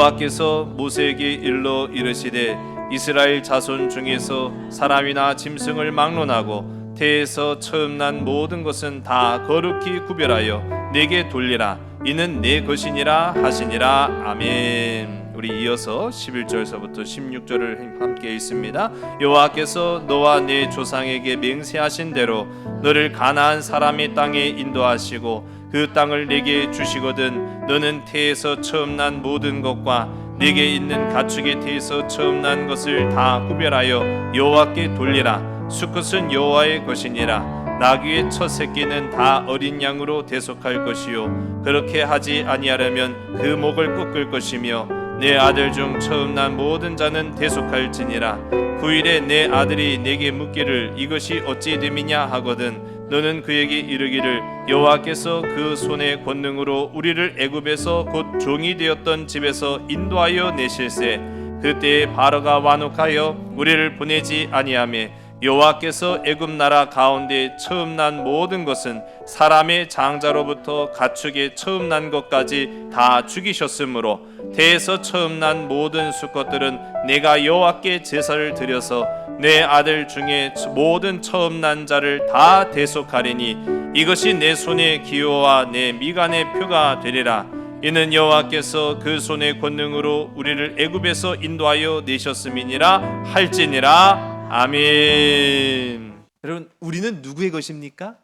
여호와께서 모세에게 일러 이르시되 이스라엘 자손 중에서 사람이나 짐승을 막론하고 태에서 처음 난 모든 것은 다 거룩히 구별하여 내게 돌리라. 이는 내 것이니라 하시니라. 아멘. 우리 이어서 11절서부터 16절을 함께 읽습니다. 여호와께서 너와 네 조상에게 맹세하신 대로 너를 가나안 사람의 땅에 인도하시고 그 땅을 내게 주시거든 너는 태에서 처음 난 모든 것과 내게 있는 가축의 태에서 처음 난 것을 다 구별하여 여호와께 돌리라. 수컷은 여호와의 것이니라. 나귀의 첫 새끼는 다 어린 양으로 대속할 것이요 그렇게 하지 아니하려면 그 목을 꺾을 것이며 내 아들 중 처음 난 모든 자는 대속할지니라. 9일에 내 아들이 내게 묻기를 이것이 어찌 됨이냐 하거든 너는 그에게 이르기를 여호와께서 그 손의 권능으로 우리를 애굽에서 곧 종이 되었던 집에서 인도하여 내실세 그때에 바로가 완혹하여 우리를 보내지 아니하며 여호와께서 애굽 나라 가운데 처음 난 모든 것은 사람의 장자로부터 가축의 처음 난 것까지 다 죽이셨으므로 태에서 처음 난 모든 수컷들은 내가 여호와께 제사를 드려서 내 아들 중에 모든 처음 난 자를 다 대속하리니 이것이 내 손의 기호와 내 미간의 표가 되리라. 이는 여호와께서 그 손의 권능으로 우리를 애굽에서 인도하여 내셨음이니라 할지니라. 아멘. 여러분, 우리는 누구의 것입니까?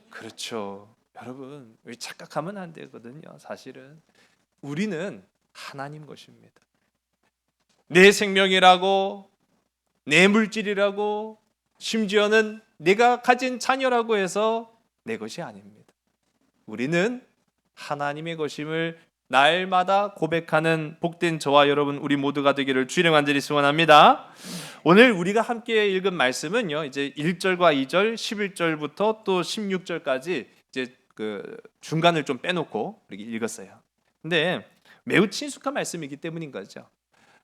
그렇죠. 여러분, 우리 착각하면 안 되거든요. 사실은 우리는 하나님 것입니다. 내 생명이라고, 내 물질이라고, 심지어는 내가 가진 자녀라고 해서 내 것이 아닙니다. 우리는 하나님의 것임을 날마다 고백하는 복된 저와 여러분 우리 모두가 되기를 주의 간절히 소원합니다. 오늘 우리가 함께 읽은 말씀은요. 이제 1절과 2절, 11절부터 또 16절까지 이제 그 중간을 좀 빼놓고 이렇게 읽었어요. 근데 매우 친숙한 말씀이기 때문인 거죠.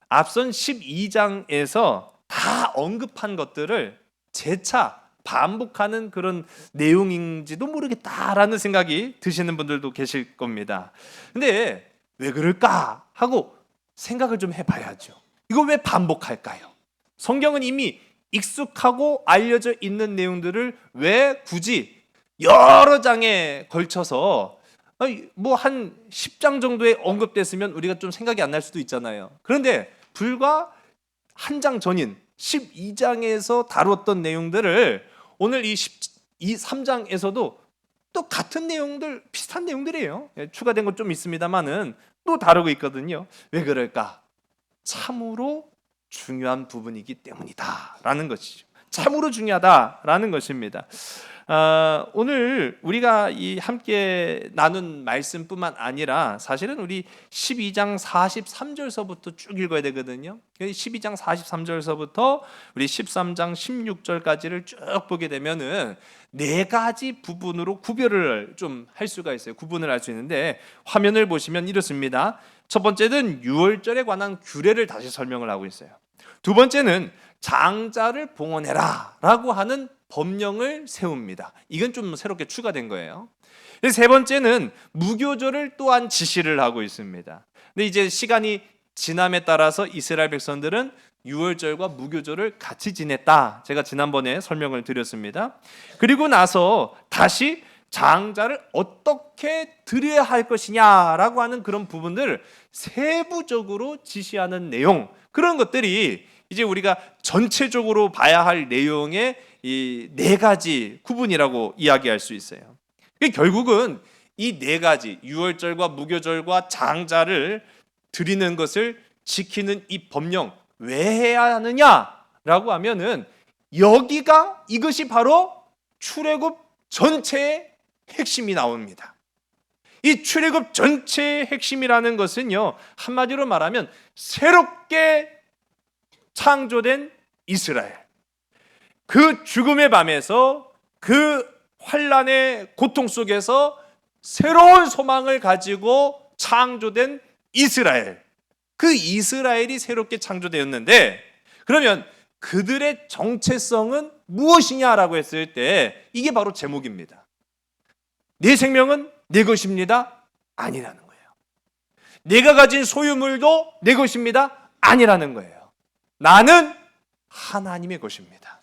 앞선 12장에서 다 언급한 것들을 재차 반복하는 그런 내용인지도 모르겠다라는 생각이 드시는 분들도 계실 겁니다. 근데 왜 그럴까 하고 생각을 좀 해봐야죠. 이거 왜 반복할까요? 성경은 이미 익숙하고 알려져 있는 내용들을 왜 굳이 여러 장에 걸쳐서 뭐 한 10장 정도에 언급됐으면 우리가 좀 생각이 안 날 수도 있잖아요. 그런데 불과 한 장 전인 12장에서 다뤘던 내용들을 오늘 이 3장에서도 또 같은 내용들, 비슷한 내용들이에요. 추가된 건 좀 있습니다만은 또 다루고 있거든요. 왜 그럴까? 참으로 중요한 부분이기 때문이다라는 것이죠. 참으로 중요하다라는 것입니다. 오늘 우리가 이 함께 나눈 말씀뿐만 아니라 사실은 우리 12장 43절서부터 쭉 읽어야 되거든요. 12장 43절서부터 우리 13장 16절까지를 쭉 보게 되면은 네 가지 부분으로 구별을 좀 할 수가 있어요. 구분을 할 수 있는데 화면을 보시면 이렇습니다. 첫 번째는 유월절에 관한 규례를 다시 설명을 하고 있어요. 두 번째는 장자를 봉헌해라 라고 하는 법령을 세웁니다. 이건 좀 새롭게 추가된 거예요. 세 번째는 무교절을 또한 지시를 하고 있습니다. 근데 이제 시간이 지남에 따라서 이스라엘 백성들은 유월절과 무교절을 같이 지냈다. 제가 지난번에 설명을 드렸습니다. 그리고 나서 다시 장자를 어떻게 드려야 할 것이냐라고 하는 그런 부분들을 세부적으로 지시하는 내용, 그런 것들이 이제 우리가 전체적으로 봐야 할 내용의 이 네 가지 구분이라고 이야기할 수 있어요. 결국은 이 네 가지 유월절과 무교절과 장자를 드리는 것을 지키는 이 법령 왜 해야 하느냐라고 하면은 여기가 이것이 바로 출애굽 전체의 핵심이 나옵니다. 이 출애굽 전체의 핵심이라는 것은요, 한마디로 말하면 새롭게 창조된 이스라엘, 그 죽음의 밤에서 그 환난의 고통 속에서 새로운 소망을 가지고 창조된 이스라엘, 그 이스라엘이 새롭게 창조되었는데, 그러면 그들의 정체성은 무엇이냐라고 했을 때 이게 바로 제목입니다. 내 생명은 내 것입니다? 아니라는 거예요. 내가 가진 소유물도 내 것입니다. 아니라는 거예요. 나는 하나님의 것입니다.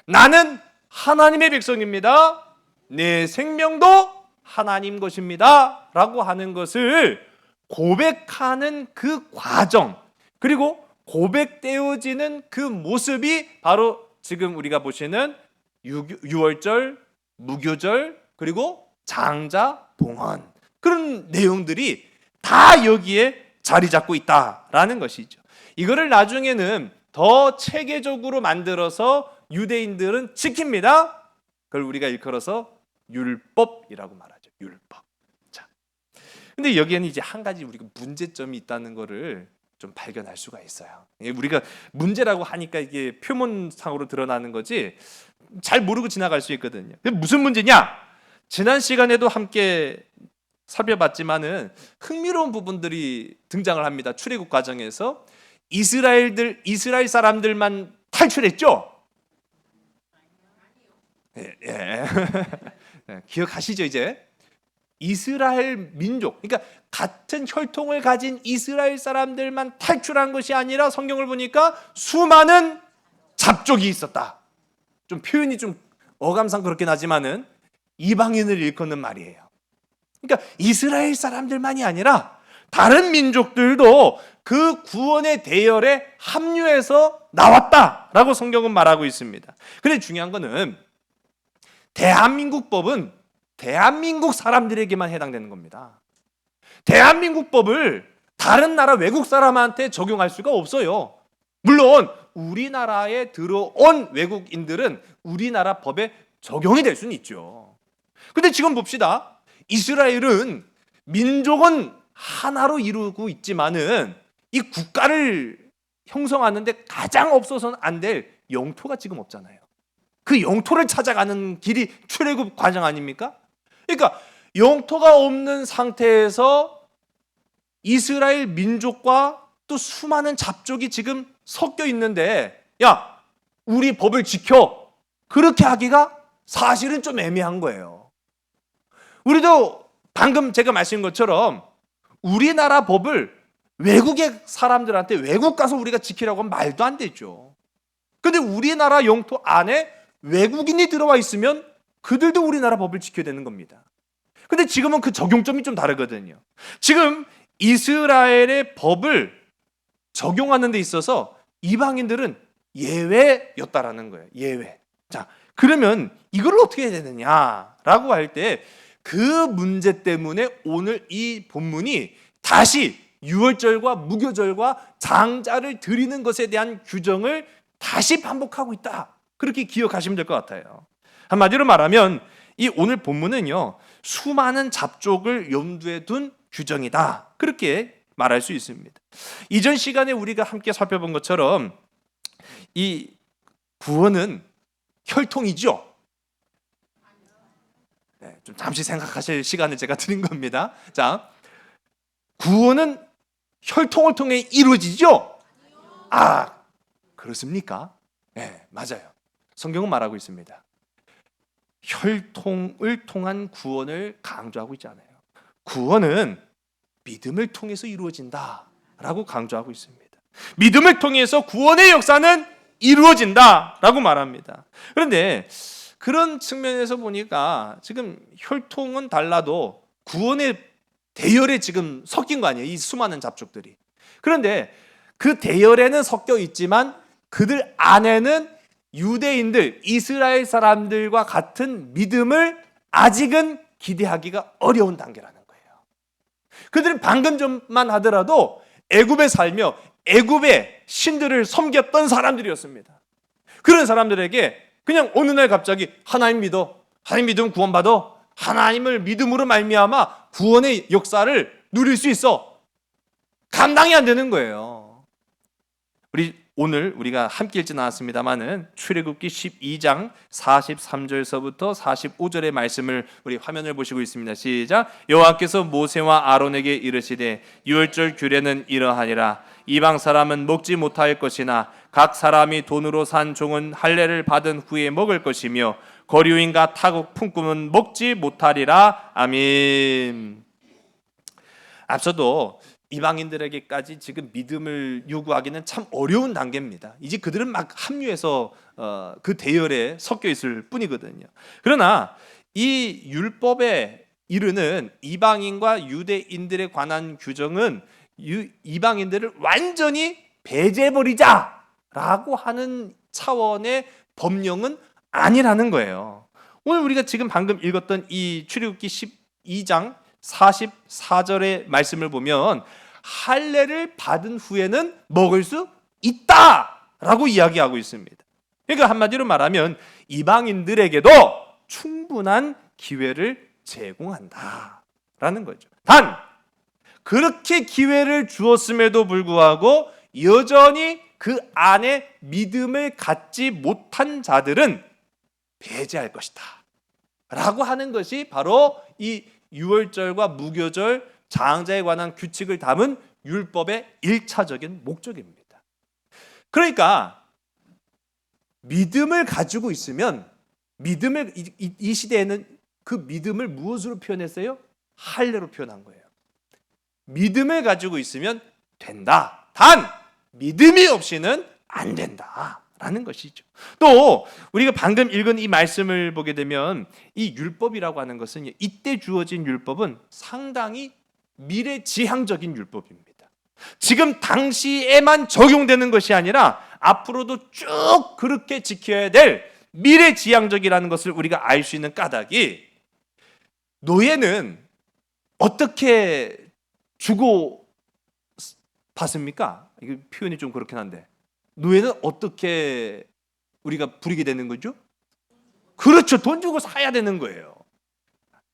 나는 하나님의 백성입니다. 내 생명도 하나님 것입니다. 라고 하는 것을 고백하는 그 과정, 그리고 고백되어지는 그 모습이 바로 지금 우리가 보시는 유월절, 무교절, 그리고 장자, 봉헌, 그런 내용들이 다 여기에 자리 잡고 있다라는 것이죠. 이거를 나중에는 더 체계적으로 만들어서 유대인들은 지킵니다. 그걸 우리가 일컬어서 율법이라고 말하죠. 율법. 자, 근데 여기에는 이제 한 가지 우리가 문제점이 있다는 것을 좀 발견할 수가 있어요. 우리가 문제라고 하니까 이게 표면상으로 드러나는 거지 잘 모르고 지나갈 수 있거든요. 무슨 문제냐? 지난 시간에도 함께 살펴봤지만은 흥미로운 부분들이 등장을 합니다. 출애굽 과정에서 이스라엘 사람들만 탈출했죠? 예. 기억하시죠 이제? 이스라엘 민족, 그러니까 같은 혈통을 가진 이스라엘 사람들만 탈출한 것이 아니라 성경을 보니까 수많은 잡족이 있었다. 좀 표현이 좀 어감상 그렇긴 하지만은 이방인을 일컫는 말이에요. 그러니까 이스라엘 사람들만이 아니라 다른 민족들도 그 구원의 대열에 합류해서 나왔다라고 성경은 말하고 있습니다. 근데 중요한 거는 대한민국 법은 대한민국 사람들에게만 해당되는 겁니다. 대한민국 법을 다른 나라 외국 사람한테 적용할 수가 없어요. 물론 우리나라에 들어온 외국인들은 우리나라 법에 적용이 될 수는 있죠. 근데 지금 봅시다. 이스라엘은 민족은 하나로 이루고 있지만은 이 국가를 형성하는데 가장 없어서는 안 될 영토가 지금 없잖아요. 그 영토를 찾아가는 길이 출애굽 과정 아닙니까? 그러니까 영토가 없는 상태에서 이스라엘 민족과 또 수많은 잡족이 지금 섞여 있는데 야, 우리 법을 지켜. 그렇게 하기가 사실은 좀 애매한 거예요. 우리도 방금 제가 말씀한 것처럼 우리나라 법을 외국의 사람들한테 외국 가서 우리가 지키라고 하면 말도 안 되죠. 근데 우리나라 영토 안에 외국인이 들어와 있으면 그들도 우리나라 법을 지켜야 되는 겁니다. 근데 지금은 그 적용점이 좀 다르거든요. 지금 이스라엘의 법을 적용하는 데 있어서 이방인들은 예외였다라는 거예요. 예외. 자, 그러면 이걸 어떻게 해야 되느냐라고 할 때 그 문제 때문에 오늘 이 본문이 다시 유월절과 무교절과 장자를 드리는 것에 대한 규정을 다시 반복하고 있다. 그렇게 기억하시면 될 것 같아요. 한마디로 말하면 이 오늘 본문은요, 수많은 잡족을 염두에 둔 규정이다. 그렇게 말할 수 있습니다. 이전 시간에 우리가 함께 살펴본 것처럼 이 구원은 혈통이죠. 네, 좀 잠시 생각하실 시간을 제가 드린 겁니다. 자, 구원은 혈통을 통해 이루어지죠? 아, 그렇습니까? 네, 맞아요. 성경은 말하고 있습니다. 혈통을 통한 구원을 강조하고 있잖아요. 구원은 믿음을 통해서 이루어진다라고 강조하고 있습니다. 믿음을 통해서 구원의 역사는 이루어진다라고 말합니다. 그런데 그런 측면에서 보니까 지금 혈통은 달라도 구원의 대열에 지금 섞인 거 아니에요? 이 수많은 잡족들이. 그런데 그 대열에는 섞여 있지만 그들 안에는 유대인들, 이스라엘 사람들과 같은 믿음을 아직은 기대하기가 어려운 단계라는 거예요. 그들은 방금 전만 하더라도 애굽에 살며 애굽의 신들을 섬겼던 사람들이었습니다. 그런 사람들에게 그냥 어느 날 갑자기 하나님 믿어, 하나님 믿으면 구원받아, 하나님을 믿음으로 말미암아 구원의 역사를 누릴 수 있어. 감당이 안 되는 거예요. 오늘 우리가 함께 읽지 않았습니다만은 출애굽기 12장 43절서부터 45절의 말씀을 우리 화면을 보시고 있습니다. 시작. 여호와께서 모세와 아론에게 이르시되 유월절 규례는 이러하니라. 이방 사람은 먹지 못할 것이나 각 사람이 돈으로 산 종은 할례를 받은 후에 먹을 것이며 거류인과 타국 품꾼은 먹지 못하리라. 아멘. 앞서도 이방인들에게까지 지금 믿음을 요구하기는 참 어려운 단계입니다. 이제 그들은 막 합류해서 그 대열에 섞여 있을 뿐이거든요. 그러나 이 율법에 이르는 이방인과 유대인들에 관한 규정은 이방인들을 완전히 배제해버리자라고 하는 차원의 법령은 아니라는 거예요. 오늘 우리가 지금 방금 읽었던 이 출애굽기 12장 44절의 말씀을 보면 할례를 받은 후에는 먹을 수 있다라고 이야기하고 있습니다. 그러니까 한마디로 말하면 이방인들에게도 충분한 기회를 제공한다라는 거죠. 단 그렇게 기회를 주었음에도 불구하고 여전히 그 안에 믿음을 갖지 못한 자들은 배제할 것이다 라고 하는 것이 바로 이 유월절과 무교절, 장자에 관한 규칙을 담은 율법의 1차적인 목적입니다. 그러니까 믿음을 가지고 있으면 믿음을 이 시대에는 그 믿음을 무엇으로 표현했어요? 할례로 표현한 거예요. 믿음을 가지고 있으면 된다. 단 믿음이 없이는 안 된다라는 것이죠. 또 우리가 방금 읽은 이 말씀을 보게 되면 이 율법이라고 하는 것은 이때 주어진 율법은 상당히 미래지향적인 율법입니다. 지금 당시에만 적용되는 것이 아니라 앞으로도 쭉 그렇게 지켜야 될 미래지향적이라는 것을 우리가 알 수 있는 까닭이 노예는 어떻게 주고 받습니까? 이거 표현이 좀 그렇긴 한데 노예는 어떻게 우리가 부리게 되는 거죠? 그렇죠. 돈 주고 사야 되는 거예요.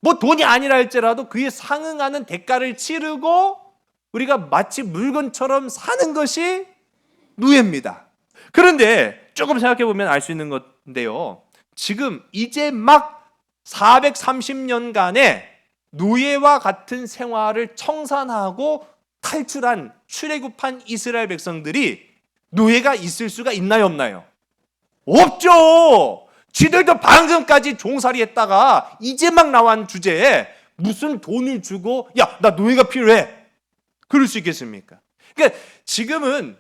뭐 돈이 아니라 할지라도 그에 상응하는 대가를 치르고 우리가 마치 물건처럼 사는 것이 노예입니다. 그런데 조금 생각해 보면 알 수 있는 건데요. 지금 이제 막 430년간의 노예와 같은 생활을 청산하고 탈출한 출애굽한 이스라엘 백성들이 노예가 있을 수가 있나요, 없나요? 없죠. 지들도 방금까지 종살이 했다가 이제 막 나온 주제에 무슨 돈을 주고 야, 나 노예가 필요해. 그럴 수 있겠습니까? 그러니까 지금은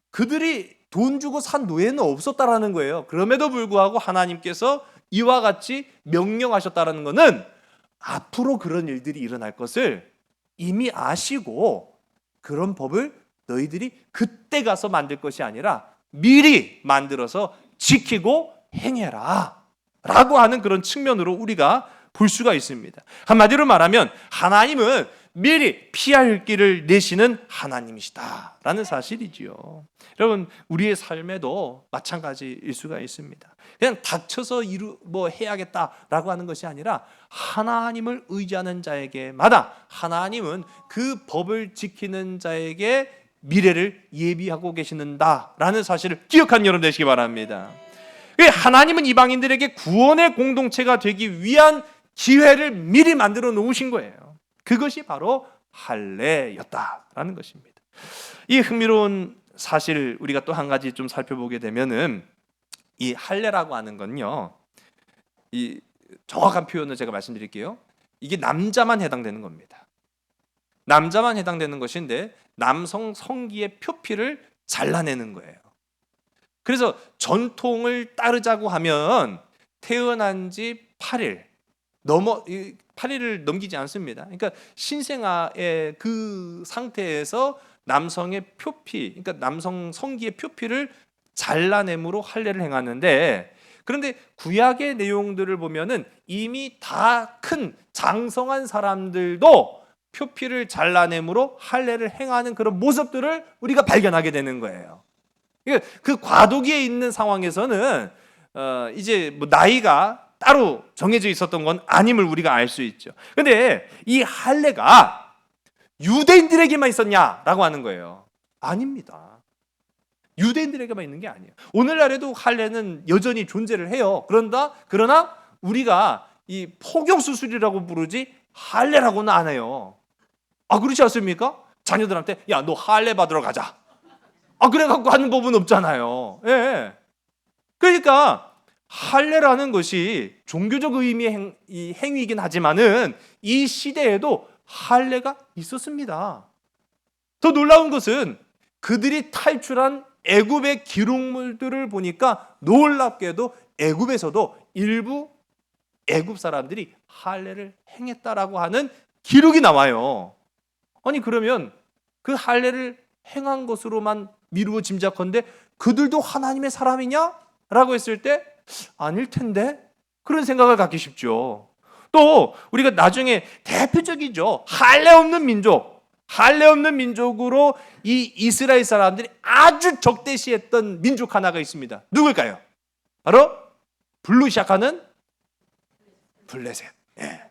그들이 돈 주고 산 노예는 없었다라는 거예요. 그럼에도 불구하고 하나님께서 이와 같이 명령하셨다라는 것은 앞으로 그런 일들이 일어날 것을 이미 아시고 그런 법을 너희들이 그때 가서 만들 것이 아니라 미리 만들어서 지키고 행해라 라고 하는 그런 측면으로 우리가 볼 수가 있습니다. 한마디로 말하면 하나님은 미리 피할 길을 내시는 하나님이시다 라는 사실이지요. 여러분 우리의 삶에도 마찬가지일 수가 있습니다. 그냥 닥쳐서 해야겠다라고 하는 것이 아니라 하나님을 의지하는 자에게마다 하나님은 그 법을 지키는 자에게 미래를 예비하고 계시는다라는 사실을 기억하는 여러분 되시기 바랍니다. 하나님은 이방인들에게 구원의 공동체가 되기 위한 기회를 미리 만들어 놓으신 거예요. 그것이 바로 할례였다라는 것입니다. 이 흥미로운 사실을 우리가 또 한 가지 좀 살펴보게 되면은 이 할례라고 하는 건요, 이 정확한 표현을 제가 말씀드릴게요. 이게 남자만 해당되는 겁니다. 남자만 해당되는 것인데 남성 성기의 표피를 잘라내는 거예요. 그래서 전통을 따르자고 하면 태어난 지 8일 8일을 넘기지 않습니다. 그러니까 신생아의 그 상태에서 남성의 표피, 그러니까 남성 성기의 표피를 잘라냄으로 할례를 행하는데, 그런데 구약의 내용들을 보면은 이미 다 큰 장성한 사람들도 표피를 잘라냄으로 할례를 행하는 그런 모습들을 우리가 발견하게 되는 거예요. 그 과도기에 있는 상황에서는 이제 뭐 나이가 따로 정해져 있었던 건 아님을 우리가 알 수 있죠. 그런데 이 할례가 유대인들에게만 있었냐라고 하는 거예요. 아닙니다. 유대인들에게만 있는 게 아니에요. 오늘날에도 할례는 여전히 존재를 해요. 그러나 우리가 이 포경 수술이라고 부르지 할례라고는 안 해요. 그렇지 않습니까? 자녀들한테 야, 너 할례 받으러 가자. 그래갖고 하는 법은 없잖아요. 예. 그러니까 할례라는 것이 종교적 의미의 행위이긴 하지만은 이 시대에도 할례가 있었습니다. 더 놀라운 것은 그들이 탈출한 애굽의 기록물들을 보니까 놀랍게도 애굽에서도 일부 애굽 사람들이 할례를 행했다라고 하는 기록이 나와요. 아니 그러면 그 할례를 행한 것으로만 미루어 짐작컨대 그들도 하나님의 사람이냐? 라고 했을 때 아닐 텐데 그런 생각을 갖기 쉽죠. 또 우리가 나중에 대표적이죠. 할례 없는 민족으로 이 이스라엘 사람들이 아주 적대시했던 민족 하나가 있습니다. 누굴까요? 바로 블루 시작하는 블레셋. 예.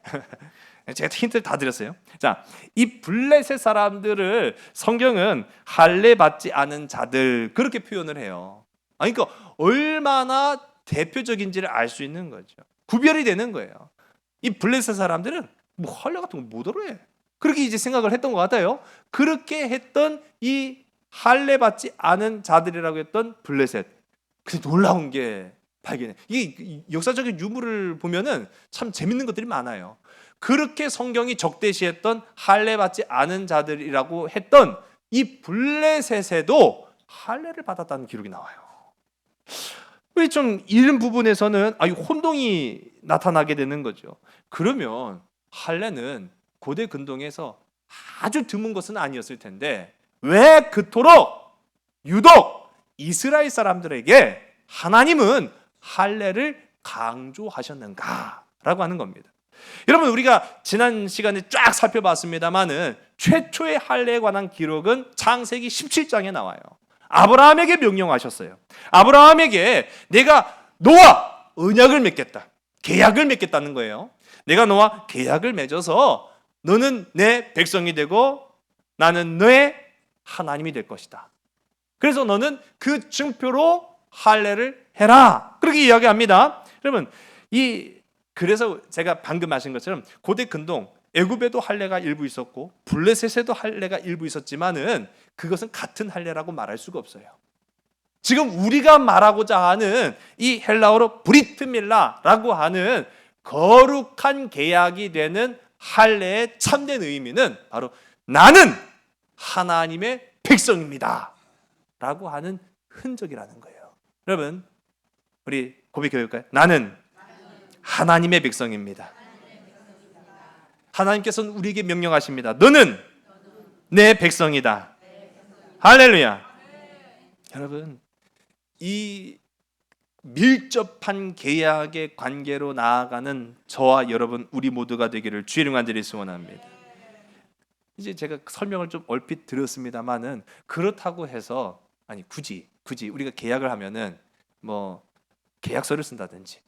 제가 힌트를 다 드렸어요. 자, 이 블레셋 사람들을 성경은 할례 받지 않은 자들 그렇게 표현을 해요. 아니, 그러니까 얼마나 대표적인지를 알 수 있는 거죠. 구별이 되는 거예요. 이 블레셋 사람들은 뭐 할례 같은 거 못하러 해. 그렇게 이제 생각을 했던 것 같아요. 그렇게 했던 이 할례 받지 않은 자들이라고 했던 블레셋. 근데 놀라운 게 발견해. 이게 역사적인 유물을 보면은 참 재밌는 것들이 많아요. 그렇게 성경이 적대시했던 할례 받지 않은 자들이라고 했던 이 블레셋에도 할례를 받았다는 기록이 나와요. 우리 좀 이런 부분에서는 혼동이 나타나게 되는 거죠. 그러면 할례는 고대 근동에서 아주 드문 것은 아니었을 텐데 왜 그토록 유독 이스라엘 사람들에게 하나님은 할례를 강조하셨는가라고 하는 겁니다. 여러분 우리가 지난 시간에 쫙 살펴봤습니다만은 최초의 할례에 관한 기록은 창세기 17장에 나와요. 아브라함에게 명령하셨어요. 아브라함에게 내가 너와 언약을 맺겠다. 계약을 맺겠다는 거예요. 내가 너와 계약을 맺어서 너는 내 백성이 되고 나는 너의 하나님이 될 것이다. 그래서 너는 그 증표로 할례를 해라. 그렇게 이야기합니다. 여러분 그래서 제가 방금 하신 것처럼 고대 근동 애굽에도 할례가 일부 있었고 블레셋에도 할례가 일부 있었지만은 그것은 같은 할례라고 말할 수가 없어요. 지금 우리가 말하고자 하는 이 헬라어로 브리트 밀라라고 하는 거룩한 계약이 되는 할례의 참된 의미는 바로 나는 하나님의 백성입니다 라고 하는 흔적이라는 거예요. 여러분 우리 고백해볼까요? 나는 하나님의 백성입니다. 하나님께서는 우리에게 명령하십니다. 너는 내 백성이다. 할렐루야. 여러분 이 밀접한 계약의 관계로 나아가는 저와 여러분 우리 모두가 되기를 주의 이름 간절히 소원합니다. 이제 제가 설명을 좀 얼핏 드렸습니다만은 그렇다고 해서 굳이 우리가 계약을 하면은 뭐 계약서를 쓴다든지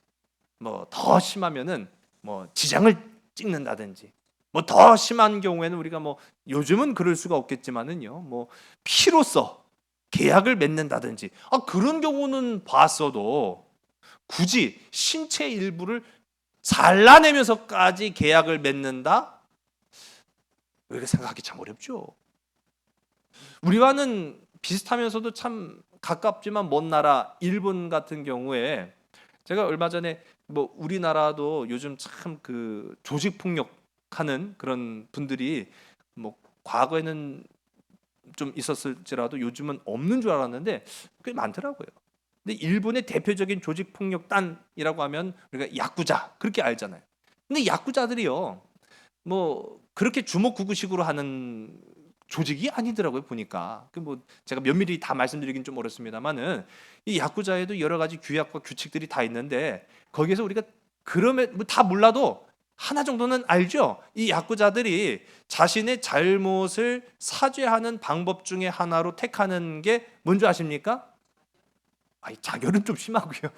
뭐 더 심하면은 뭐 지장을 찍는다든지 뭐 더 심한 경우에는 우리가 뭐 요즘은 그럴 수가 없겠지만은요 뭐 피로써 계약을 맺는다든지 그런 경우는 봤어도 굳이 신체 일부를 잘라내면서까지 계약을 맺는다? 우리가 생각하기 참 어렵죠. 우리와는 비슷하면서도 참 가깝지만 먼 나라 일본 같은 경우에 제가 얼마 전에 뭐 우리나라도 요즘 참 그 조직 폭력하는 그런 분들이 뭐 과거에는 좀 있었을지라도 요즘은 없는 줄 알았는데 꽤 많더라고요. 근데 일본의 대표적인 조직 폭력단이라고 하면 우리가 야쿠자 그렇게 알잖아요. 근데 야쿠자들이요 뭐 그렇게 주먹구구식으로 하는 조직이 아니더라고요 보니까. 뭐 제가 면밀히 다 말씀드리긴 좀 어렵습니다만은 이 야쿠자에도 여러 가지 규약과 규칙들이 다 있는데 거기에서 우리가 그러면 뭐 다 몰라도 하나 정도는 알죠. 이 야쿠자들이 자신의 잘못을 사죄하는 방법 중에 하나로 택하는 게 뭔지 아십니까? 자결은 좀 심하고요.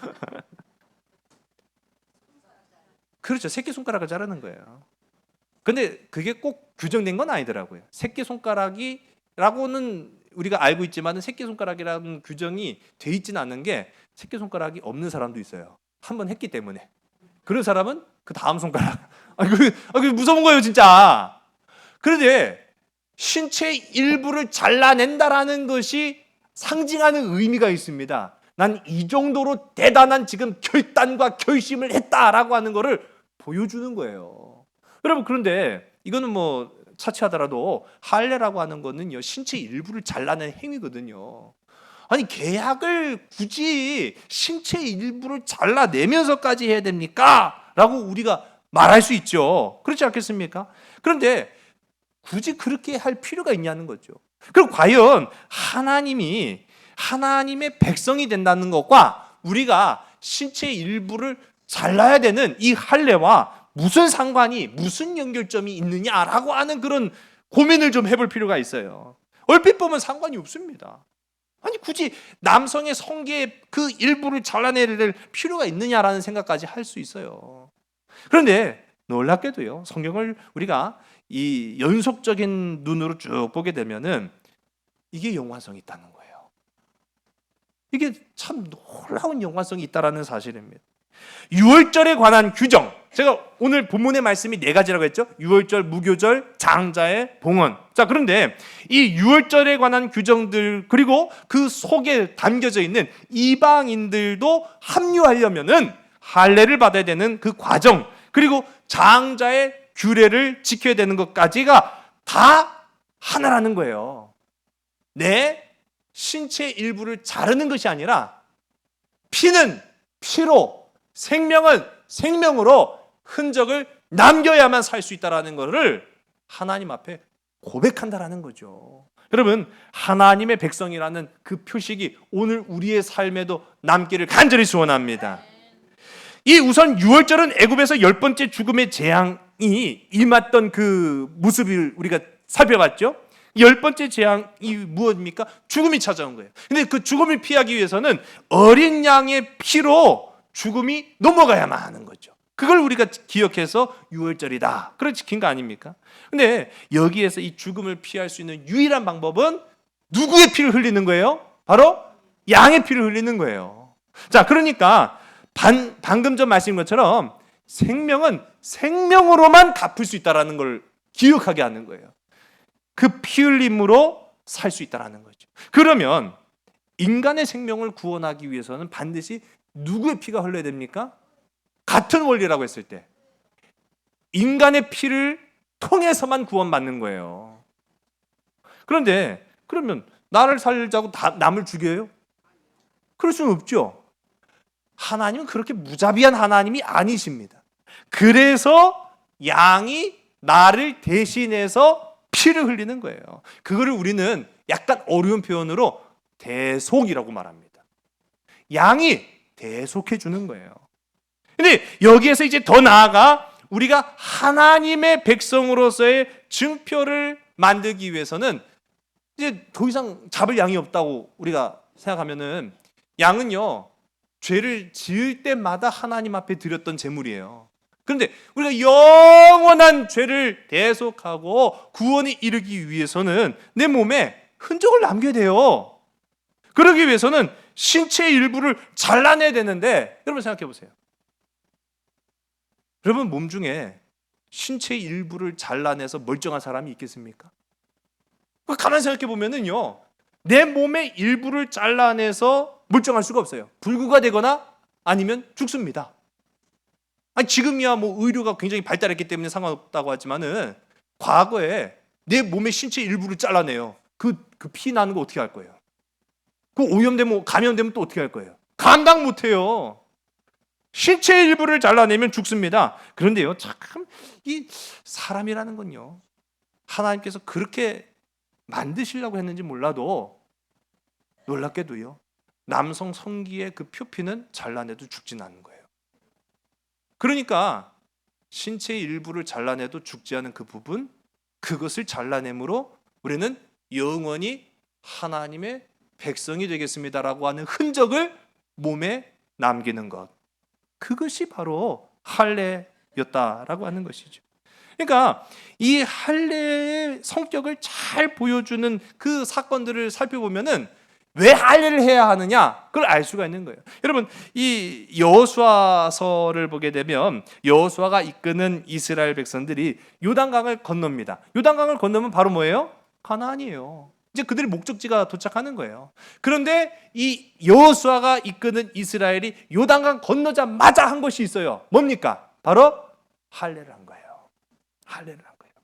그렇죠. 새끼손가락을 자르는 거예요. 근데 그게 꼭 규정된 건 아니더라고요. 새끼손가락이라고는 우리가 알고 있지만 새끼손가락이라는 규정이 돼 있지는 않는 게 새끼손가락이 없는 사람도 있어요. 한번 했기 때문에. 그런 사람은 그 다음 손가락. 그게 무서운 거예요 진짜. 그런데 신체 일부를 잘라낸다라는 것이 상징하는 의미가 있습니다. 난 이 정도로 대단한 지금 결단과 결심을 했다라고 하는 것을 보여주는 거예요. 여러분 그런데 이거는 뭐 차치하더라도 할례라고 하는 거는요, 신체 일부를 잘라낸 행위거든요. 아니, 계약을 굳이 신체 일부를 잘라내면서까지 해야 됩니까? 라고 우리가 말할 수 있죠. 그렇지 않겠습니까? 그런데 굳이 그렇게 할 필요가 있냐는 거죠. 그럼 과연 하나님의 백성이 된다는 것과 우리가 신체 일부를 잘라야 되는 이 할례와 무슨 상관이, 무슨 연결점이 있느냐라고 하는 그런 고민을 좀 해볼 필요가 있어요. 얼핏 보면 상관이 없습니다. 아니, 굳이 남성의 성기의 그 일부를 잘라내야 될 필요가 있느냐라는 생각까지 할 수 있어요. 그런데 놀랍게도요, 성경을 우리가 이 연속적인 눈으로 쭉 보게 되면은 이게 연관성이 있다는 거예요. 이게 참 놀라운 연관성이 있다라는 사실입니다. 유월절에 관한 규정, 제가 오늘 본문의 말씀이 4가지라고 했죠. 유월절, 무교절, 장자의 봉헌. 자, 그런데 이 유월절에 관한 규정들, 그리고 그 속에 담겨져 있는 이방인들도 합류하려면은 할례를 받아야 되는 그 과정, 그리고 장자의 규례를 지켜야 되는 것까지가 다 하나라는 거예요. 내 신체 일부를 자르는 것이 아니라 피는 피로, 생명은 생명으로 흔적을 남겨야만 살 수 있다는 것을 하나님 앞에 고백한다라는 거죠. 여러분, 하나님의 백성이라는 그 표식이 오늘 우리의 삶에도 남기를 간절히 소원합니다. 이 우선 유월절은 애굽에서 10번째 죽음의 재앙이 임했던 그 모습을 우리가 살펴봤죠. 10번째 재앙이 무엇입니까? 죽음이 찾아온 거예요. 근데 그 죽음을 피하기 위해서는 어린 양의 피로 죽음이 넘어가야만 하는 거죠. 그걸 우리가 기억해서 유월절이다, 그걸 지킨 거 아닙니까? 근데 여기에서 이 죽음을 피할 수 있는 유일한 방법은 누구의 피를 흘리는 거예요? 바로 양의 피를 흘리는 거예요. 자, 그러니까 방금 전 말씀인 것처럼 생명은 생명으로만 갚을 수 있다는 걸 기억하게 하는 거예요. 그 피 흘림으로 살 수 있다는 거죠. 그러면 인간의 생명을 구원하기 위해서는 반드시 누구의 피가 흘러야 됩니까? 같은 원리라고 했을 때 인간의 피를 통해서만 구원받는 거예요. 그런데 그러면 나를 살자고 남을 죽여요? 그럴 수는 없죠. 하나님은 그렇게 무자비한 하나님이 아니십니다. 그래서 양이 나를 대신해서 피를 흘리는 거예요. 그거를 우리는 약간 어려운 표현으로 대속이라고 말합니다. 양이 대속해 주는 거예요. 근데 여기에서 이제 더 나아가 우리가 하나님의 백성으로서의 증표를 만들기 위해서는 이제 더 이상 잡을 양이 없다고 우리가 생각하면은, 양은요, 죄를 지을 때마다 하나님 앞에 드렸던 제물이에요. 그런데 우리가 영원한 죄를 대속하고 구원에 이르기 위해서는 내 몸에 흔적을 남겨야 돼요. 그러기 위해서는 신체의 일부를 잘라내야 되는데, 여러분 생각해 보세요. 여러분 몸 중에 신체의 일부를 잘라내서 멀쩡한 사람이 있겠습니까? 가만히 생각해 보면은요, 내 몸의 일부를 잘라내서 멀쩡할 수가 없어요. 불구가 되거나 아니면 죽습니다. 아니, 지금이야 뭐 의료가 굉장히 발달했기 때문에 상관없다고 하지만은 과거에 내 몸의 신체 일부를 잘라내요. 그 피 나는 거 어떻게 할 거예요? 그 오염되면, 감염되면 또 어떻게 할 거예요? 감당 못해요. 신체 일부를 잘라내면 죽습니다. 그런데요, 참 이 사람이라는 건요, 하나님께서 그렇게 만드시려고 했는지 몰라도 놀랍게도요, 남성 성기의 그 표피는 잘라내도 죽진 않는 거예요. 그러니까 신체의 일부를 잘라내도 죽지 않은 그 부분, 그것을 잘라내므로 우리는 영원히 하나님의 백성이 되겠습니다라고 하는 흔적을 몸에 남기는 것, 그것이 바로 할례였다라고 하는 것이죠. 그러니까 이 할례의 성격을 잘 보여주는 그 사건들을 살펴보면은 왜 할례를 해야 하느냐, 그걸 알 수가 있는 거예요. 여러분, 이 여호수아서를 보게 되면 여호수아가 이끄는 이스라엘 백성들이 요단강을 건넙니다. 요단강을 건너면 바로 뭐예요? 가나안이에요. 이제 그들의 목적지가 도착하는 거예요. 그런데 이 여호수아가 이끄는 이스라엘이 요단강 건너자마자 한 것이 있어요. 뭡니까? 바로 할례를 한 거예요. 할례를 한 거예요.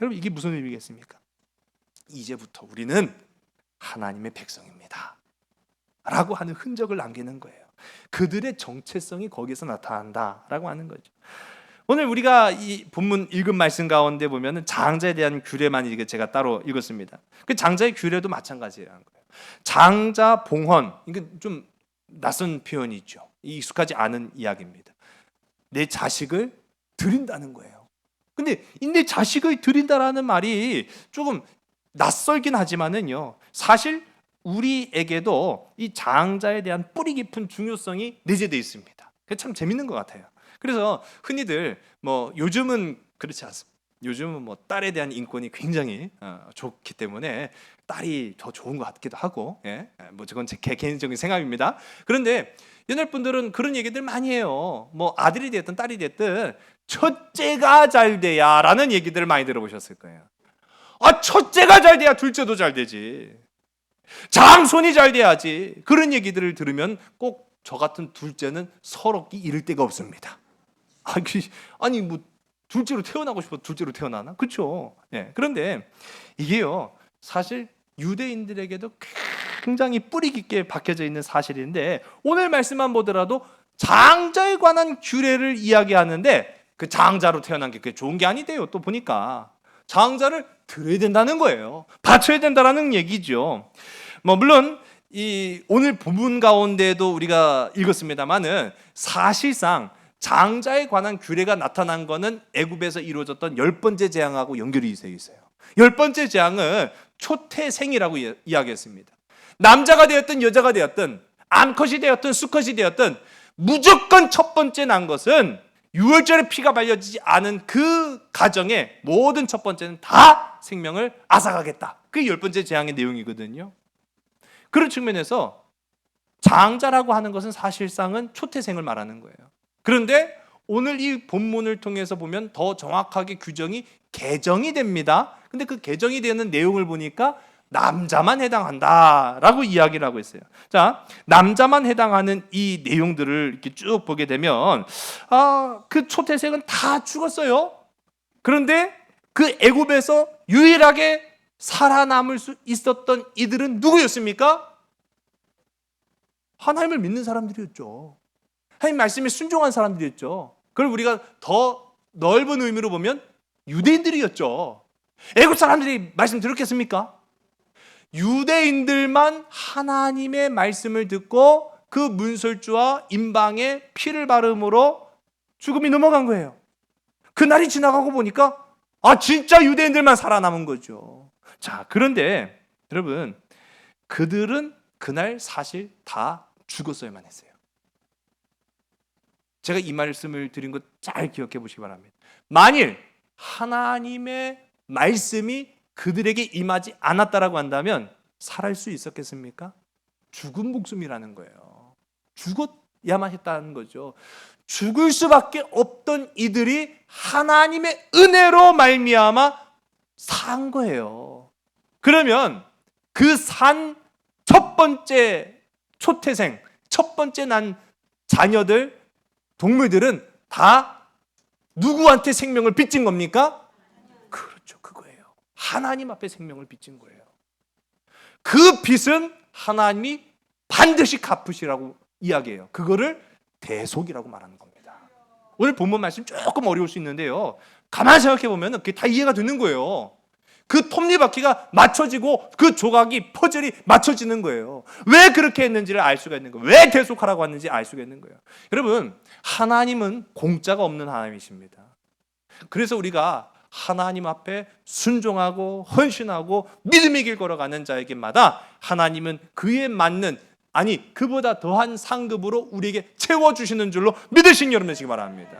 여러분 이게 무슨 의미겠습니까? 이제부터 우리는 하나님의 백성입니다 라고 하는 흔적을 남기는 거예요. 그들의 정체성이 거기서 나타난다라고 하는 거죠. 오늘 우리가 이 본문 읽은 말씀 가운데 보면은 장자에 대한 규례만 이게 제가 따로 읽었습니다. 그 장자의 규례도 마찬가지라는 거예요. 장자 봉헌, 이건 좀 낯선 표현이죠. 익숙하지 않은 이야기입니다. 내 자식을 드린다는 거예요. 근데 내 자식을 드린다라는 말이 조금 낯설긴 하지만은요, 사실 우리에게도 이 장자에 대한 뿌리 깊은 중요성이 내재되어 있습니다. 그게 참 재밌는 것 같아요. 그래서 흔히들 뭐 요즘은 그렇지 않습니다. 요즘은 뭐 딸에 대한 인권이 굉장히 좋기 때문에 딸이 더 좋은 것 같기도 하고, 뭐 저건 제 개인적인 생각입니다. 그런데 옛날 분들은 그런 얘기들 많이 해요. 뭐 아들이 됐든 딸이 됐든 첫째가 잘 돼야라는 얘기들을 많이 들어보셨을 거예요. 아, 첫째가 잘 돼야 둘째도 잘 되지. 장손이 잘 돼야지. 그런 얘기들을 들으면 꼭 저 같은 둘째는 서럽기 이를 데가 없습니다. 아니 뭐 둘째로 태어나고 싶어 둘째로 태어나나? 그렇죠. 그런데 이게요, 사실 유대인들에게도 굉장히 뿌리 깊게 박혀져 있는 사실인데, 오늘 말씀만 보더라도 장자에 관한 규례를 이야기하는데 그 장자로 태어난 게 그게 좋은 게 아니대요. 또 보니까 장자를 드려야 된다는 거예요. 바쳐야 된다는 얘기죠. 뭐 물론 이 오늘 본문 가운데도 우리가 읽었습니다만은 사실상 장자에 관한 규례가 나타난 것은 애굽에서 이루어졌던 10번째 재앙하고 연결이 되어 있어요. 10번째 재앙은 초태생이라고 이야기했습니다. 남자가 되었든 여자가 되었든 암컷이 되었든 수컷이 되었든 무조건 첫 번째 난 것은 유월절에 피가 발려지지 않은 그 가정의 모든 첫 번째는 다 생명을 앗아가겠다. 그게 10번째 재앙의 내용이거든요. 그런 측면에서 장자라고 하는 것은 사실상은 초태생을 말하는 거예요. 그런데 오늘 이 본문을 통해서 보면 더 정확하게 규정이 개정이 됩니다. 근데 그 개정이 되는 내용을 보니까 남자만 해당한다라고 이야기를 하고 있어요. 자, 남자만 해당하는 이 내용들을 이렇게 쭉 보게 되면 그 초태생은 다 죽었어요. 그런데 그 애굽에서 유일하게 살아남을 수 있었던 이들은 누구였습니까? 하나님을 믿는 사람들이었죠. 하나님 말씀에 순종한 사람들이었죠. 그걸 우리가 더 넓은 의미로 보면 유대인들이었죠. 애굽 사람들이 말씀 들었겠습니까? 유대인들만 하나님의 말씀을 듣고 그 문설주와 임방에 피를 바름으로 죽음이 넘어간 거예요. 그날이 지나가고 보니까 진짜 유대인들만 살아남은 거죠. 자, 그런데 여러분, 그들은 그날 사실 다 죽었어야만 했어요. 제가 이 말씀을 드린 것 잘 기억해 보시기 바랍니다. 만일 하나님의 말씀이 그들에게 임하지 않았다라고 한다면 살할 수 있었겠습니까? 죽은 목숨이라는 거예요. 죽어야만 했다는 거죠. 죽을 수밖에 없던 이들이 하나님의 은혜로 말미암아 산 거예요. 그러면 그 산 첫 번째 초태생, 첫 번째 난 자녀들, 동물들은 다 누구한테 생명을 빚진 겁니까? 그렇죠, 그거예요. 하나님 앞에 생명을 빚진 거예요. 그 빚은 하나님이 반드시 갚으시라고 이야기해요. 그거를 대속이라고 말하는 겁니다. 오늘 본문 말씀 조금 어려울 수 있는데요, 가만히 생각해 보면 그게 다 이해가 되는 거예요. 그 톱니바퀴가 맞춰지고 그 조각이 퍼즐이 맞춰지는 거예요. 왜 그렇게 했는지를 알 수가 있는 거예요. 왜 대속하라고 했는지 알 수가 있는 거예요. 여러분, 하나님은 공짜가 없는 하나님이십니다. 그래서 우리가 하나님 앞에 순종하고 헌신하고 믿음의 길 걸어가는 자에게마다 하나님은 그에 맞는, 아니 그보다 더한 상급으로 우리에게 채워주시는 줄로 믿으신 여러분 되시기 바랍니다.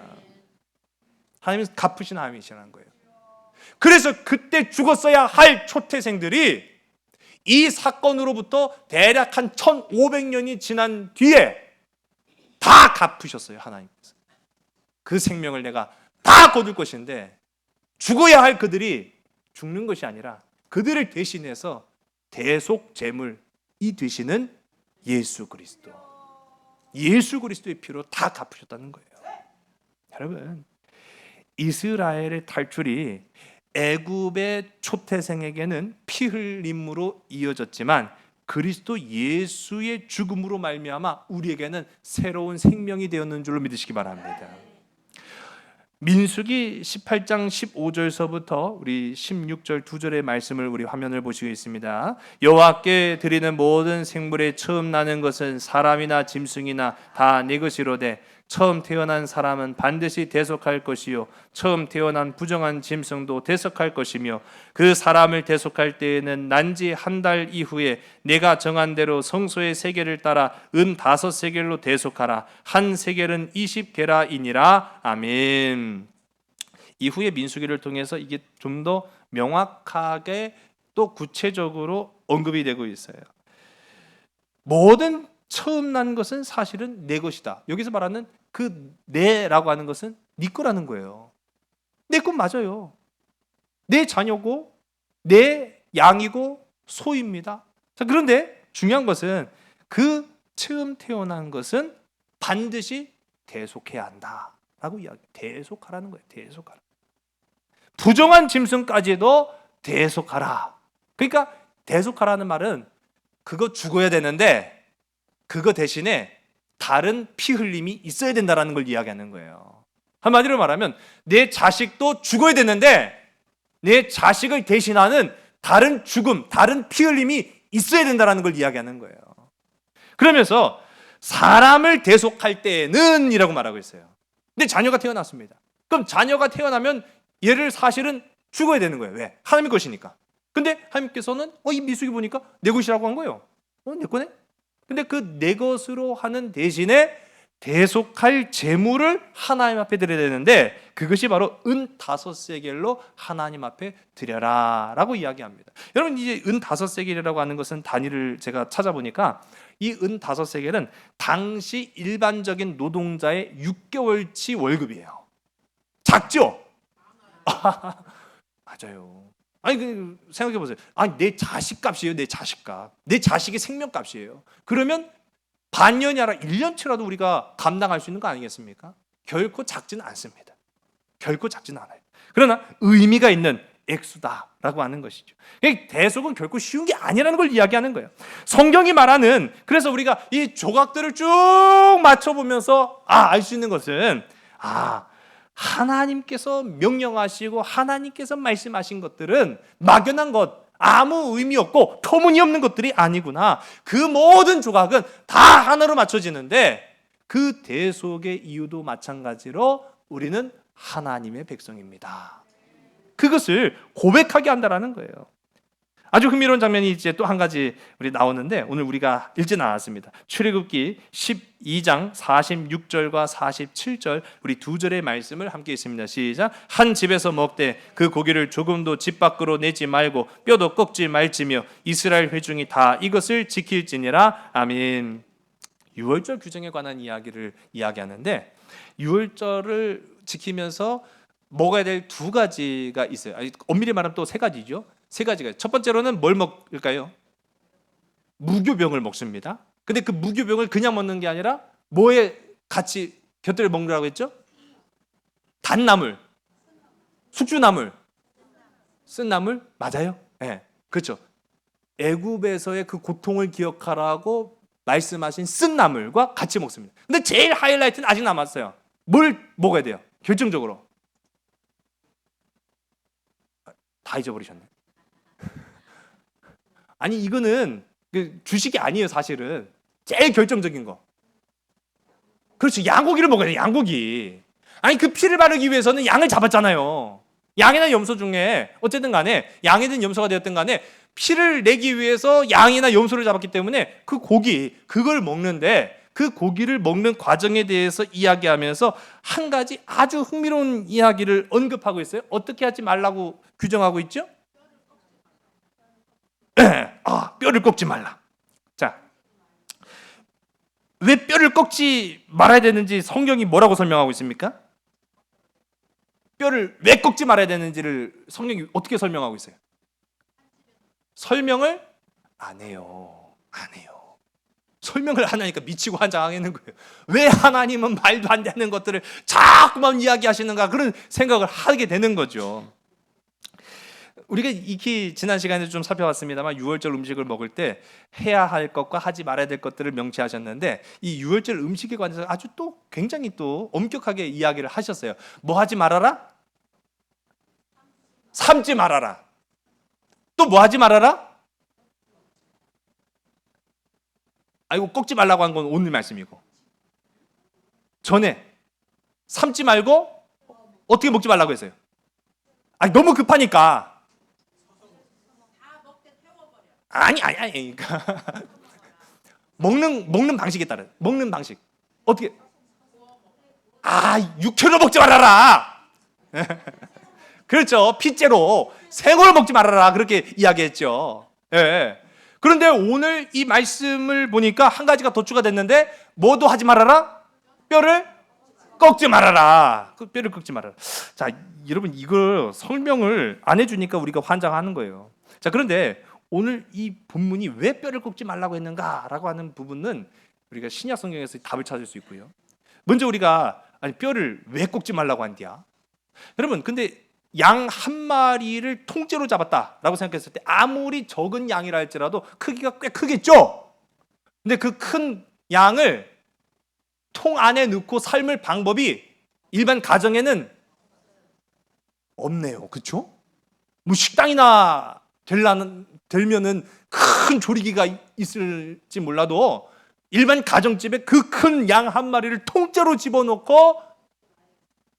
하나님은 갚으신 하나님이시라는 거예요. 그래서 그때 죽었어야 할 초태생들이 이 사건으로부터 대략 한 1500년이 지난 뒤에 다 갚으셨어요. 하나님께서. 그 생명을 내가 다 거둘 것인데, 죽어야 할 그들이 죽는 것이 아니라 그들을 대신해서 대속 제물이 되시는 예수 그리스도, 예수 그리스도의 피로 다 갚으셨다는 거예요. 여러분, 이스라엘의 탈출이 애굽의 초태생에게는 피 흘림으로 이어졌지만 그리스도 예수의 죽음으로 말미암아 우리에게는 새로운 생명이 되었는 줄로 믿으시기 바랍니다. 민수기 18장 15절서부터 우리 16절 2절의 말씀을 우리 화면을 보시겠습니다. 여호와께 드리는 모든 생물의 처음 나는 것은 사람이나 짐승이나 다 내 것이로되 처음 태어난 사람은 반드시 대속할 것이요 처음 태어난 부정한 짐승도 대속할 것이며 그 사람을 대속할 때에는 난지 한 달 이후에 내가 정한 대로 성소의 세겔을 따라 은 5세겔로 대속하라. 한 세겔은 20게라이니라. 아멘. 이후에 민수기를 통해서 이게 좀 더 명확하게 또 구체적으로 언급이 되고 있어요. 모든 처음 난 것은 사실은 내 것이다. 여기서 말하는 그 내라고 하는 것은 네 거라는 거예요. 내 것 맞아요. 내 자녀고 내 양이고 소입니다. 자, 그런데 중요한 것은 그 처음 태어난 것은 반드시 대속해야 한다라고 이야기. 대속하라는 거예요. 대속하라. 부정한 짐승까지도 대속하라. 그러니까 대속하라는 말은 그거 죽어야 되는데 그거 대신에 다른 피 흘림이 있어야 된다는 걸 이야기하는 거예요. 한마디로 말하면 내 자식도 죽어야 되는데 내 자식을 대신하는 다른 죽음, 다른 피 흘림이 있어야 된다는 걸 이야기하는 거예요. 그러면서 사람을 대속할 때는 이라고 말하고 있어요. 근데 자녀가 태어났습니다. 그럼 자녀가 태어나면 얘를 사실은 죽어야 되는 거예요. 왜? 하나님의 것이니까. 근데 하나님께서는 이 미숙이 보니까 내 것이라고 한 거예요. 내 거네? 근데 그 내 것으로 하는 대신에 대속할 제물을 하나님 앞에 드려야 되는데 그것이 바로 은 5세겔로 하나님 앞에 드려라 라고 이야기합니다. 여러분, 이제 은 5세겔이라고 하는 것은 단위를 제가 찾아보니까 이 은 5세겔은 당시 일반적인 노동자의 6개월치 월급이에요. 작죠? 맞아요. 아니, 생각해 보세요. 아니, 내 자식 값이에요. 내 자식 값. 내 자식의 생명 값이에요. 그러면 반년이 아니라 1년치라도 우리가 감당할 수 있는 거 아니겠습니까? 결코 작지는 않습니다. 결코 작지는 않아요. 그러나 의미가 있는 액수다라고 하는 것이죠. 대속은 결코 쉬운 게 아니라는 걸 이야기하는 거예요. 성경이 말하는, 그래서 우리가 이 조각들을 쭉 맞춰보면서 알 수 있는 것은 하나님께서 명령하시고 하나님께서 말씀하신 것들은 막연한 것, 아무 의미 없고 터무니없는 것들이 아니구나. 그 모든 조각은 다 하나로 맞춰지는데 그 대속의 이유도 마찬가지로 우리는 하나님의 백성입니다. 그것을 고백하게 한다라는 거예요. 아주 흥미로운 장면이 이제 또 한 가지 우리 나오는데 오늘 우리가 읽진 않았습니다. 출애굽기 12장 46절과 47절 우리 2절의 말씀을 함께 읽습니다. 시작. 한 집에서 먹되 그 고기를 조금도 집 밖으로 내지 말고 뼈도 꺾지 말지며 이스라엘 회중이 다 이것을 지킬지니라. 아멘. 유월절 규정에 관한 이야기를 이야기하는데 유월절을 지키면서 먹어야 될 2가지가 있어요. 엄밀히 말하면 또 3가지죠. 3가지가. 첫 번째로는 뭘 먹을까요? 무교병을 먹습니다. 근데 그 무교병을 그냥 먹는 게 아니라 뭐에 같이 곁들여 먹느라고 했죠? 단나물, 숙주나물, 쓴나물, 맞아요? 네, 그렇죠. 애굽에서의 그 고통을 기억하라고 말씀하신 쓴나물과 같이 먹습니다. 근데 제일 하이라이트는 아직 남았어요. 뭘 먹어야 돼요? 결정적으로. 다 잊어버리셨네. 아니, 이거는 주식이 아니에요. 사실은 제일 결정적인 거. 그렇죠. 양고기를 먹어야 돼요. 양고기. 아니, 그 피를 바르기 위해서는 양을 잡았잖아요. 양이나 염소 중에 어쨌든 간에 양이든 염소가 되었든 간에 피를 내기 위해서 양이나 염소를 잡았기 때문에 그 고기, 그걸 먹는데 그 고기를 먹는 과정에 대해서 이야기하면서 한 가지 아주 흥미로운 이야기를 언급하고 있어요. 어떻게 하지 말라고 규정하고 있죠? 뼈를 꺾지 말라. 자, 왜 뼈를 꺾지 말아야 되는지 성경이 뭐라고 설명하고 있습니까? 뼈를 왜 꺾지 말아야 되는지를 성경이 어떻게 설명하고 있어요? 설명을 안 해요. 안 해요. 설명을 안 하니까 미치고 환장하겠는 거예요. 왜 하나님은 말도 안 되는 것들을 자꾸만 이야기하시는가, 그런 생각을 하게 되는 거죠. 우리가 익히 지난 시간에 좀 살펴봤습니다만 유월절 음식을 먹을 때 해야 할 것과 하지 말아야 될 것들을 명시하셨는데 이 유월절 음식에 관해서 아주 또 굉장히 또 엄격하게 이야기를 하셨어요. 뭐 하지 말아라? 삼지 말아라. 또 뭐 하지 말아라? 아이고 꺾지 말라고 한 건 오늘 말씀이고 전에 삼지 말고 어떻게 먹지 말라고 했어요? 아니 너무 급하니까 아니 그러니까 먹는 방식에 따라 먹는 방식 어떻게 육회로 먹지 말아라. 그렇죠. 핏째로 생으로 먹지 말아라 그렇게 이야기했죠. 예. 그런데 오늘 이 말씀을 보니까 한 가지가 더 추가됐는데 뭐도 하지 말아라? 뼈를 꺾지 말아라. 그 뼈를 꺾지 말아라. 자, 여러분 이걸 설명을 안 해주니까 우리가 환장하는 거예요. 자, 그런데 오늘 이 본문이 왜 뼈를 꺾지 말라고 했는가라고 하는 부분은 우리가 신약 성경에서 답을 찾을 수 있고요. 먼저 우리가 뼈를 왜 꺾지 말라고 한디야? 여러분, 근데 양 한 마리를 통째로 잡았다라고 생각했을 때 아무리 적은 양이라 할지라도 크기가 꽤 크겠죠. 근데 그 큰 양을 통 안에 넣고 삶을 방법이 일반 가정에는 없네요. 그렇죠? 뭐 식당이나 들면은 큰 조리기가 있을지 몰라도 일반 가정집에 그 큰 양 한 마리를 통째로 집어넣고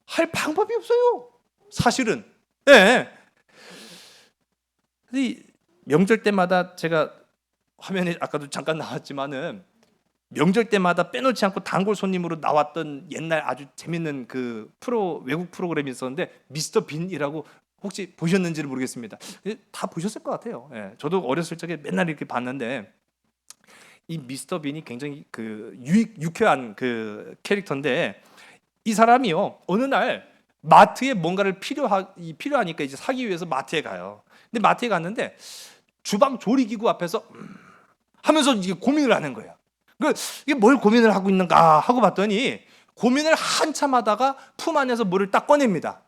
할 방법이 없어요. 사실은. 네. 명절 때마다 제가 화면에 아까도 잠깐 나왔지만은 명절 때마다 빼놓지 않고 단골 손님으로 나왔던 옛날 아주 재밌는 그 외국 프로그램이 있었는데 미스터 빈이라고 혹시 보셨는지를 모르겠습니다. 다 보셨을 것 같아요. 예, 저도 어렸을 적에 맨날 이렇게 봤는데 이 미스터 빈이 굉장히 그 유쾌한 그 캐릭터인데 이 사람이요 어느 날 마트에 뭔가를 필요하니까 이제 사기 위해서 마트에 가요. 근데 마트에 갔는데 주방 조리기구 앞에서 하면서 이제 고민을 하는 거예요. 이게 뭘 고민을 하고 있는가 하고 봤더니 고민을 한참 하다가 품 안에서 뭐를 딱 꺼냅니다.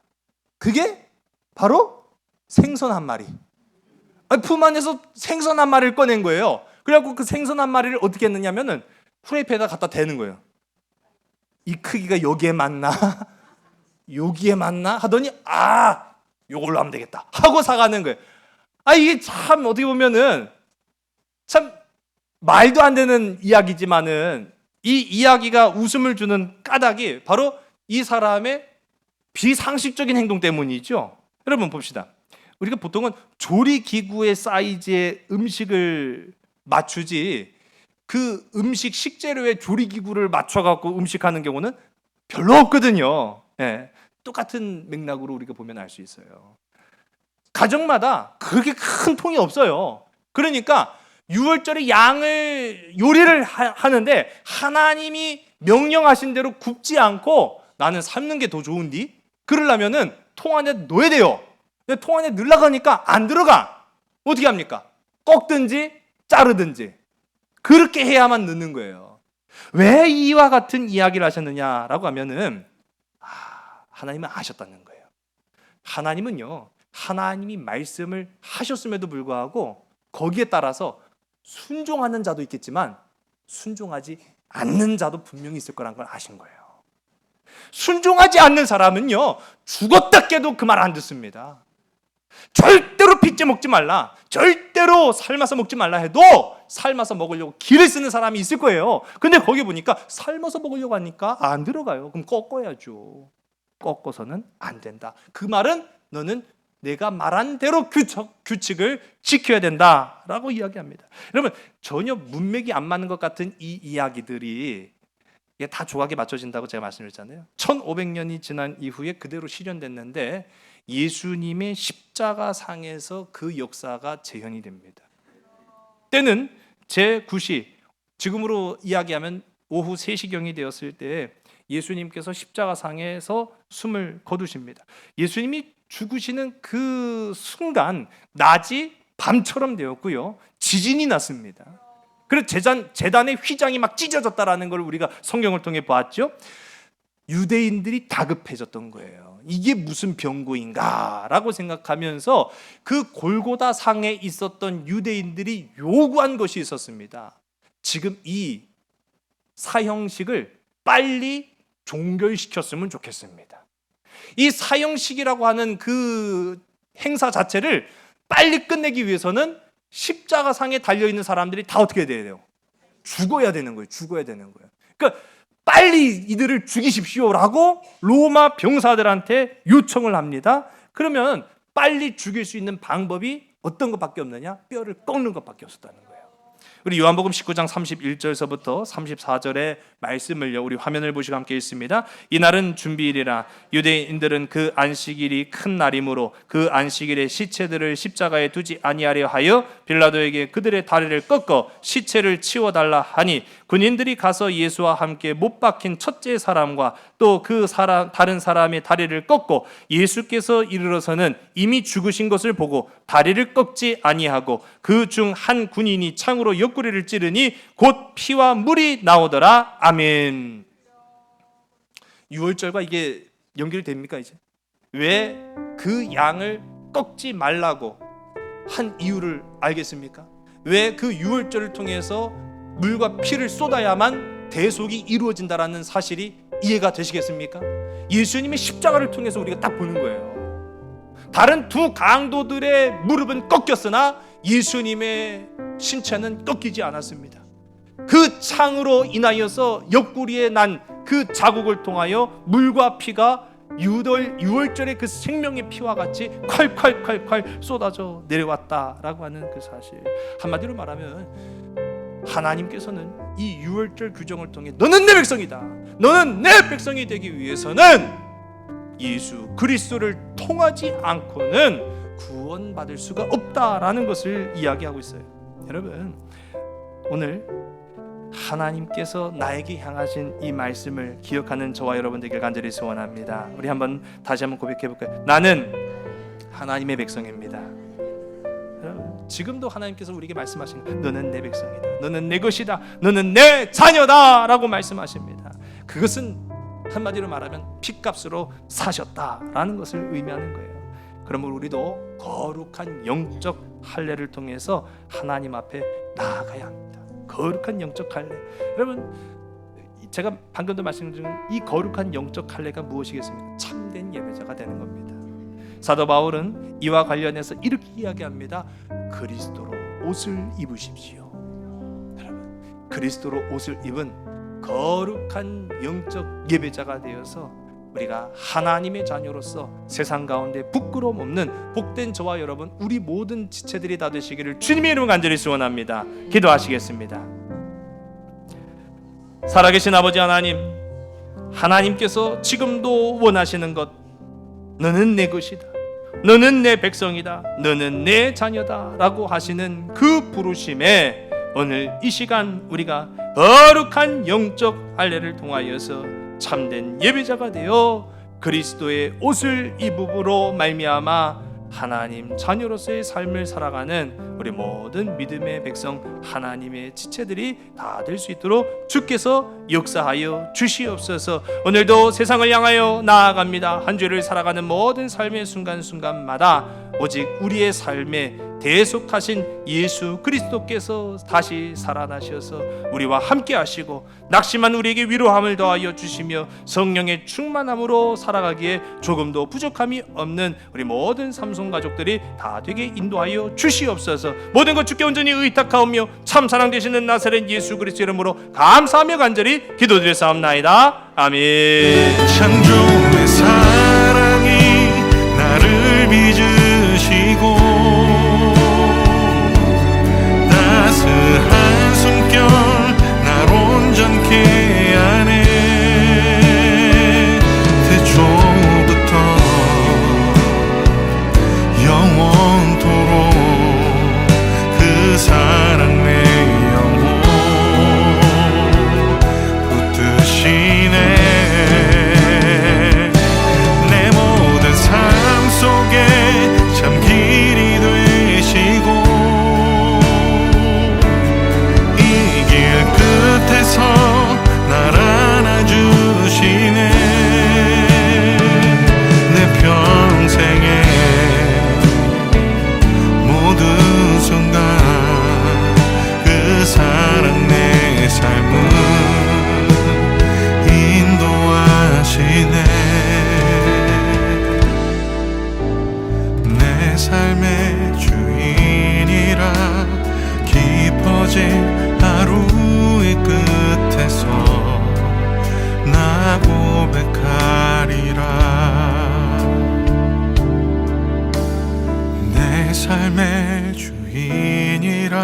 그게 바로 생선 한 마리. 품 안에서 생선 한 마리를 꺼낸 거예요. 그래갖고 그 생선 한 마리를 어떻게 했느냐면은 프라이팬에다 갖다 대는 거예요. 이 크기가 여기에 맞나? 여기에 맞나? 하더니 요걸로 하면 되겠다 하고 사가는 거예요. 이게 참 어떻게 보면은 참 말도 안 되는 이야기지만은 이 이야기가 웃음을 주는 까닭이 바로 이 사람의 비상식적인 행동 때문이죠. 여러분 봅시다. 우리가 보통은 조리기구의 사이즈의 음식을 맞추지 그 음식 식재료의 조리기구를 맞춰갖고 음식하는 경우는 별로 없거든요. 예, 똑같은 맥락으로 우리가 보면 알 수 있어요. 가정마다 그렇게 큰 통이 없어요. 그러니까 유월절에 양을 요리를 하는데 하나님이 명령하신 대로 굽지 않고 나는 삶는 게 더 좋은디? 그러려면은 통 안에 넣어야 돼요. 근데 통 안에 넣으려고 하니까 안 들어가. 어떻게 합니까? 꺾든지 자르든지 그렇게 해야만 넣는 거예요. 왜 이와 같은 이야기를 하셨느냐라고 하면은 하나님은 아셨다는 거예요. 하나님은요 하나님이 말씀을 하셨음에도 불구하고 거기에 따라서 순종하는 자도 있겠지만 순종하지 않는 자도 분명히 있을 거란 걸 아신 거예요. 순종하지 않는 사람은요 죽었다 깨도 그 말 안 듣습니다. 절대로 핏째 먹지 말라, 절대로 삶아서 먹지 말라 해도 삶아서 먹으려고 기를 쓰는 사람이 있을 거예요. 근데 거기 보니까 삶아서 먹으려고 하니까 안 들어가요. 그럼 꺾어야죠. 꺾어서는 안 된다. 그 말은 너는 내가 말한 대로 규칙을 지켜야 된다라고 이야기합니다. 여러분 전혀 문맥이 안 맞는 것 같은 이 이야기들이 이게 다 조각에 맞춰진다고 제가 말씀드렸잖아요. 1500년이 지난 이후에 그대로 실현됐는데 예수님의 십자가상에서 그 역사가 재현이 됩니다. 때는 제9시 지금으로 이야기하면 오후 3시경이 되었을 때 예수님께서 십자가상에서 숨을 거두십니다. 예수님이 죽으시는 그 순간 낮이 밤처럼 되었고요. 지진이 났습니다. 그래서 제단의 휘장이 막 찢어졌다라는 걸 우리가 성경을 통해 보았죠. 유대인들이 다급해졌던 거예요. 이게 무슨 병고인가라고 생각하면서 그 골고다 상에 있었던 유대인들이 요구한 것이 있었습니다. 지금 이 사형식을 빨리 종결시켰으면 좋겠습니다. 이 사형식이라고 하는 그 행사 자체를 빨리 끝내기 위해서는 십자가상에 달려있는 사람들이 다 어떻게 해야 돼요? 죽어야 되는 거예요. 죽어야 되는 거예요. 그러니까 빨리 이들을 죽이십시오라고 로마 병사들한테 요청을 합니다. 그러면 빨리 죽일 수 있는 방법이 어떤 것밖에 없느냐? 뼈를 꺾는 것밖에 없었다는 거예요. 우리 요한복음 19장 31절서부터 34절의 말씀을요, 우리 화면을 보시고 함께 읽습니다. 이날은 준비일이라 유대인들은 그 안식일이 큰 날이므로 그 안식일에 시체들을 십자가에 두지 아니하려 하여 빌라도에게 그들의 다리를 꺾어 시체를 치워달라 하니, 군인들이 가서 예수와 함께 못 박힌 첫째 사람과 또 그 다른 사람의 다리를 꺾고 예수께서 이르러서는 이미 죽으신 것을 보고 다리를 꺾지 아니하고 그 중 한 군인이 창으로 옆구리를 찌르니 곧 피와 물이 나오더라. 아멘. 유월절과 이게 연결이 됩니까? 이제 왜 그 양을 꺾지 말라고 한 이유를 알겠습니까? 왜 그 유월절을 통해서 물과 피를 쏟아야만 대속이 이루어진다라는 사실이 이해가 되시겠습니까? 예수님의 십자가를 통해서 우리가 딱 보는 거예요. 다른 두 강도들의 무릎은 꺾였으나 예수님의 신체는 꺾이지 않았습니다. 그 창으로 인하여서 옆구리에 난 그 자국을 통하여 물과 피가 유월절의 그 생명의 피와 같이 콸콸콸콸 쏟아져 내려왔다라고 하는 그 사실. 한마디로 말하면 하나님께서는 이 유월절 규정을 통해 너는 내 백성이다, 너는 내 백성이 되기 위해서는 예수 그리스도를 통하지 않고는 구원받을 수가 없다라는 것을 이야기하고 있어요. 여러분, 오늘 하나님께서 나에게 향하신 이 말씀을 기억하는 저와 여러분 되길 간절히 소원합니다. 우리 다시 한번 고백해 볼까요? 나는 하나님의 백성입니다. 여러분, 지금도 하나님께서 우리에게 말씀하시는 거예요. 너는 내 백성이다, 너는 내 것이다, 너는 내 자녀다 라고 말씀하십니다. 그것은 한마디로 말하면 핏값으로 사셨다라는 것을 의미하는 거예요. 그러므로 우리도 거룩한 영적 할례를 통해서 하나님 앞에 나아가야 합니다. 거룩한 영적 할례. 여러분, 제가 방금도 말씀드린 이 거룩한 영적 할례가 무엇이겠습니까? 참된 예배자가 되는 겁니다. 사도 바울은 이와 관련해서 이렇게 이야기합니다. 그리스도로 옷을 입으십시오. 여러분, 그리스도로 옷을 입은 거룩한 영적 예배자가 되어서 우리가 하나님의 자녀로서 세상 가운데 부끄러움 없는 복된 저와 여러분, 우리 모든 지체들이 다 되시기를 주님의 이름으로 간절히 소원합니다. 기도하시겠습니다. 살아계신 아버지 하나님, 하나님께서 지금도 원하시는 것, 너는 내 것이다, 너는 내 백성이다, 너는 내 자녀다 라고 하시는 그 부르심에 오늘 이 시간 우리가 거룩한 영적 할례를 통하여서 참된 예배자가 되어 그리스도의 옷을 입음으로 말미암아 하나님 자녀로서의 삶을 살아가는 우리 모든 믿음의 백성, 하나님의 지체들이 다 될 수 있도록 주께서 역사하여 주시옵소서. 오늘도 세상을 향하여 나아갑니다. 한 주를 살아가는 모든 삶의 순간순간마다 오직 우리의 삶에 대속하신 예수 그리스도께서 다시 살아나셔서 우리와 함께 하시고 낙심한 우리에게 위로함을 더하여 주시며 성령의 충만함으로 살아가기에 조금도 부족함이 없는 우리 모든 삼손 가족들이 다 되게 인도하여 주시옵소서. 모든 것 주께 온전히 의탁하오며 참 사랑 되시는 나사렛 예수 그리스도 이름으로 감사하며 간절히 기도드렸사옵나이다. 아멘. 창조의 사랑이 나를 빚으시고 따스한 숨결 날 온전케 하네. 태초부터 영원토록 그 사랑 내 영혼 붙드시네. 내 모든 삶 속에 참 길이 되시고 이 길 끝에서 날 안아주시네.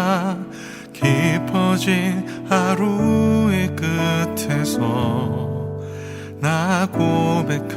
날마다 깊어진 하루의 끝에서 나 고백하리라.